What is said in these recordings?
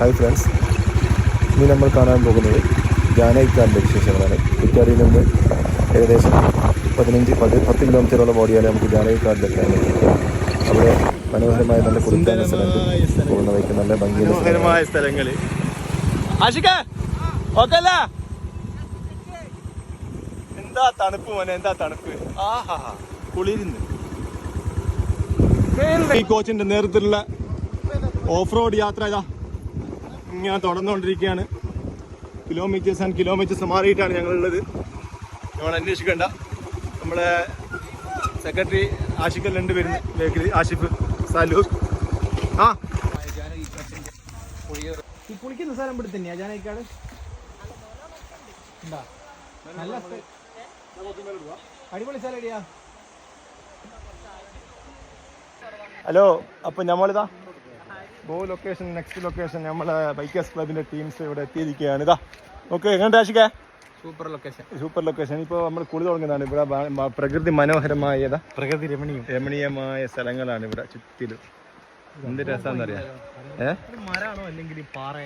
Hi friends, ഇനി നമ്മൾ കാണാൻ പോകുന്നത് ജാനകിക്കാടിൻ്റെ വിശേഷങ്ങളാണ്. കുറ്റ്യാടിയിൽ നിന്ന് ഏകദേശം 10 കിലോമീറ്ററോളം ഓടിയാൽ നമുക്ക് ജാനകിക്കാടിലെത്താൻ പറ്റും. അവിടെ മനോഹരമായ നല്ല കുളിക്കാനുള്ള സ്ഥലമുണ്ട്. പോകുന്ന വഴിക്ക് നല്ല ഭംഗിയുള്ള സ്ഥലങ്ങൾ. എന്താ തണുപ്പ് മോനെ, എന്താ തണുപ്പ്! ആഹാ, കുളിരുന്ന്. ഈ കോച്ചിന്റെ നേതൃത്വത്തിലുള്ള ഓഫ് റോഡ് യാത്ര ഇതാ ഇങ്ങനെ തുടർന്നുകൊണ്ടിരിക്കുകയാണ്. കിലോമീറ്റേഴ്സ് ആൻഡ് കിലോമീറ്റേഴ്സ് മാറിയിട്ടാണ് ഞങ്ങളുള്ളത്. നമ്മൾ അന്വേഷിക്കേണ്ട, നമ്മളെ സെക്രട്ടറി ആഷിഖ് രണ്ട് പേരും ബേക്കിൽ, ആഷിഫ്, സലൂർ. ആ ഈ കുളിക്കുന്ന സ്ഥലം ഇവിടെ തന്നെയാ ജാനകിക്കാട്? നല്ല അടിപൊളി സ്ഥലടിയാ. ഹലോ, അപ്പൊ നമ്മളിതാ ലൊക്കേഷൻ, നെക്സ്റ്റ് ലൊക്കേഷൻ നമ്മളെ ബൈക്കേഴ്സ് ക്ലബിന്റെ ടീംസ് ഇവിടെ എത്തിയിരിക്കുകയാണ്. ഇതാ ഓക്കെ, എങ്ങനെ ആഷിക്കേ? Super location. ഇപ്പോൾ നമ്മൾ കുളി തുടങ്ങുന്നതാണ്. ഇവിടെ പ്രകൃതി മനോഹരമായ, പ്രകൃതി രമണീയമായ സ്ഥലങ്ങളാണ് ഇവിടെ ചുറ്റിലും. എന്ത് രസാന്നറിയാം. മരാണോ അല്ലെങ്കിൽ പാറ?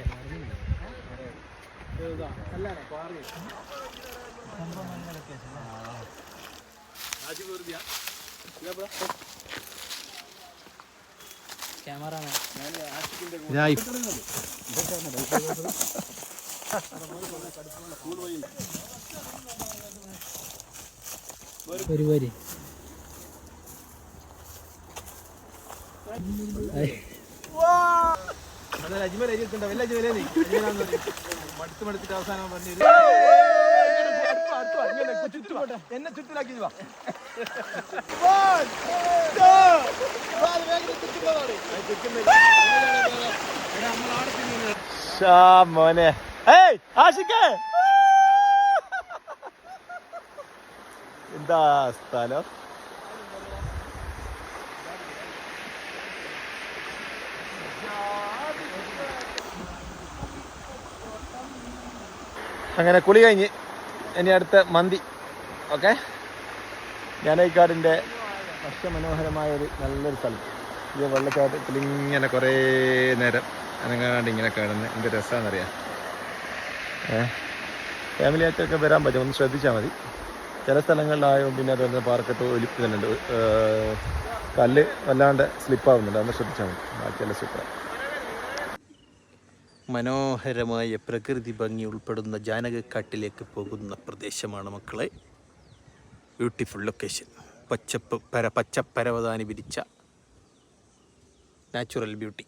പരിപാടി മടുത്തിട്ട് അവസാനം പറഞ്ഞു എന്നെ ചുറ്റിലാക്കി. മോനെ എന്താ സ്ഥലം! അങ്ങനെ കുളി കഴിഞ്ഞ് ഇനി അടുത്ത മന്തി. ഓക്കെ, ജാനകിക്കാടിൻ്റെ മനോഹരമായ ഒരു നല്ലൊരു സ്ഥലം. ഈ വെള്ളച്ചാട്ടത്തിൽ ഇങ്ങനെ കുറേ നേരം അനങ്ങാണ്ട് ഇങ്ങനെ കിടന്ന് എന്ത് രസമാണെന്നറിയാം. ഫാമിലി ആയിട്ടൊക്കെ വരാൻ പറ്റും, ഒന്ന് ശ്രദ്ധിച്ചാൽ മതി. ചില സ്ഥലങ്ങളിലായതുകൊണ്ട് പിന്നെ അതുപോലെ പാർക്കത്ത് ഒലിപ്പുന്നുണ്ട്, കല്ല് വല്ലാണ്ട് സ്ലിപ്പാവുന്നുണ്ട്, അതൊന്ന് ശ്രദ്ധിച്ചാൽ മതി. ബാക്കിയെല്ലാം സൂപ്പറാണ്. മനോഹരമായ പ്രകൃതി ഭംഗി ഉൾപ്പെടുന്ന ജാനകിക്കാട്ടിലേക്ക് പോകുന്ന പ്രദേശമാണ് മക്കളെ. Beautiful location. പച്ചപ്പരവതാനി വിരിച്ച നാച്ചുറൽ ബ്യൂട്ടി.